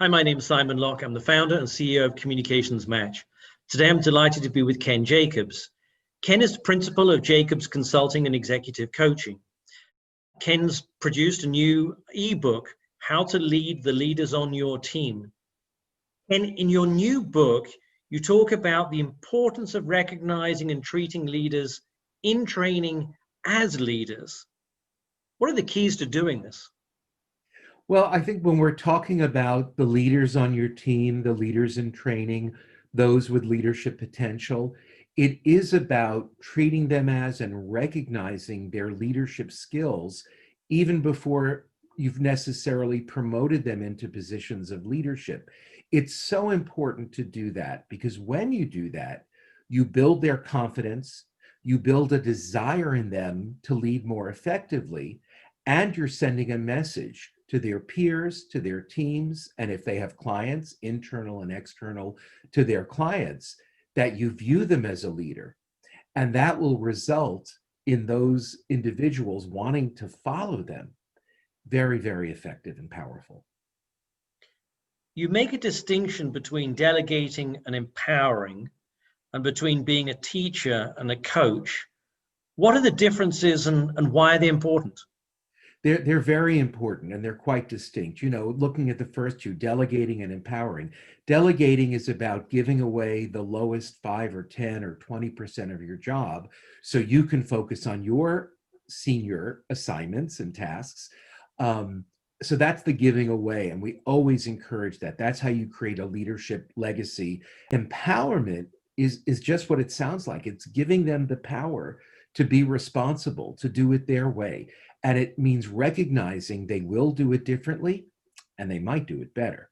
Hi, my name is Simon Locke. I'm the founder and CEO of Communications Match. Today, I'm delighted to be with Ken Jacobs. Ken is the principal of Jacobs Consulting and Executive Coaching. Ken's produced a new ebook, How to Lead the Leaders on Your Team. Ken, in your new book, you talk about the importance of recognizing and treating leaders in training as leaders. What are the keys to doing this? Well, I think when we're talking about the leaders on your team, the leaders in training, those with leadership potential, it is about treating them as and recognizing their leadership skills even before you've necessarily promoted them into positions of leadership. It's so important to do that because when you do that, you build their confidence, you build a desire in them to lead more effectively, and you're sending a message to their peers, to their teams, and if they have clients, internal and external, to their clients, that you view them as a leader. And that will result in those individuals wanting to follow them. Very, very effective and powerful. You make a distinction between delegating and empowering, and between being a teacher and a coach. What are the differences and why are they important? They're very important and they're quite distinct. You know, looking at the first two, delegating and empowering. Delegating is about giving away the lowest 5 or 10 or 20% of your job so you can focus on your senior assignments and tasks. So that's the giving away, and we always encourage that. That's how you create a leadership legacy. Empowerment is just what it sounds like. It's giving them the power to be responsible, to do it their way. And it means recognizing they will do it differently and they might do it better.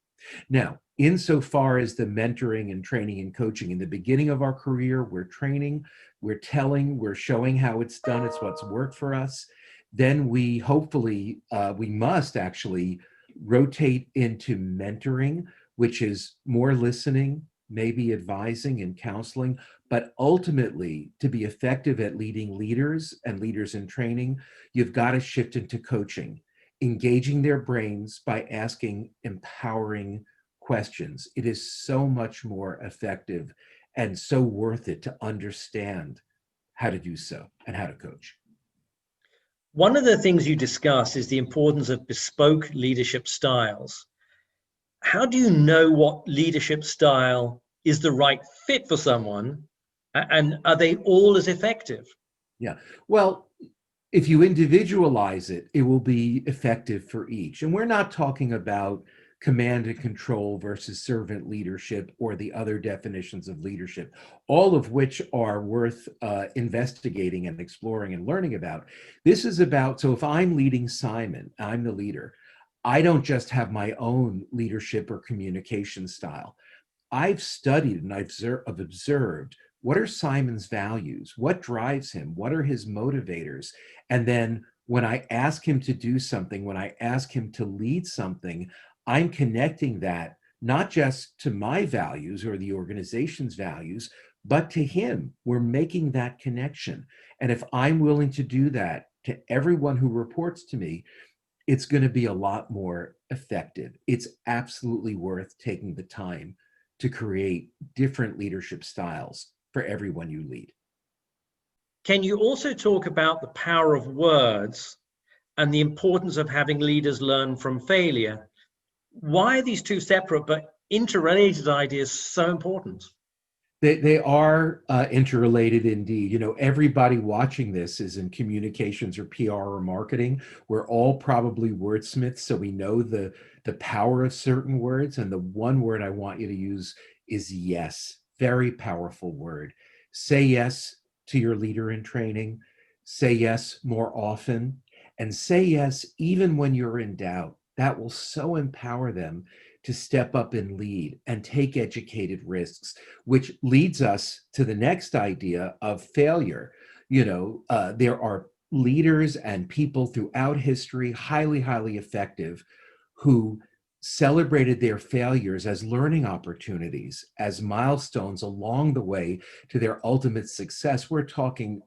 Now, insofar as the mentoring and training and coaching, in the beginning of our career, we're training, we're telling, we're showing how it's done, it's what's worked for us. Then we hopefully, we must actually rotate into mentoring, which is more listening, maybe advising and counseling, but ultimately to be effective at leading leaders and leaders in training, you've got to shift into coaching, engaging their brains by asking empowering questions. It is so much more effective and so worth it to understand how to do so and how to coach. One of the things you discuss is the importance of bespoke leadership styles. How do you know what leadership style is the right fit for someone? And are they all as effective? Yeah, well, if you individualize it, it will be effective for each. And we're not talking about command and control versus servant leadership or the other definitions of leadership, all of which are worth investigating and exploring and learning about. This is about, so if I'm leading Simon, I'm the leader, I don't just have my own leadership or communication style. I've studied and I've observed what are Simon's values, what drives him, what are his motivators, and then when I ask him to do something, when I ask him to lead something, I'm connecting that not just to my values or the organization's values, but to him. We're making that connection. And if I'm willing to do that to everyone who reports to me, it's going to be a lot more effective. It's absolutely worth taking the time to create different leadership styles for everyone you lead. Can you also talk about the power of words and the importance of having leaders learn from failure? Why are these two separate but interrelated ideas so important? They are interrelated indeed. You know, everybody watching this is in communications or PR or marketing. We're all probably wordsmiths, so we know the power of certain words. And the one word I want you to use is yes. Very powerful word. Say yes to your leader in training. Say yes more often. And say yes even when you're in doubt. That will so empower them to step up and lead and take educated risks, which leads us to the next idea of failure. You know, there are leaders and people throughout history, highly, highly effective, who celebrated their failures as learning opportunities, as milestones along the way to their ultimate success. We're talking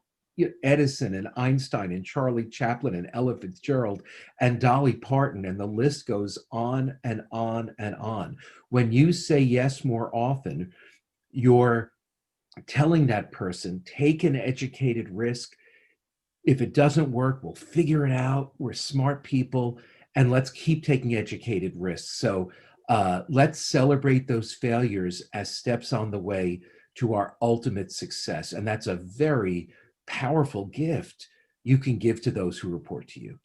Edison and Einstein and Charlie Chaplin and Ella Fitzgerald and Dolly Parton, and the list goes on and on and on. When you say yes more often, you're telling that person, take an educated risk. If it doesn't work, we'll figure it out. We're smart people, and let's keep taking educated risks. So let's celebrate those failures as steps on the way to our ultimate success. And that's a very powerful gift you can give to those who report to you.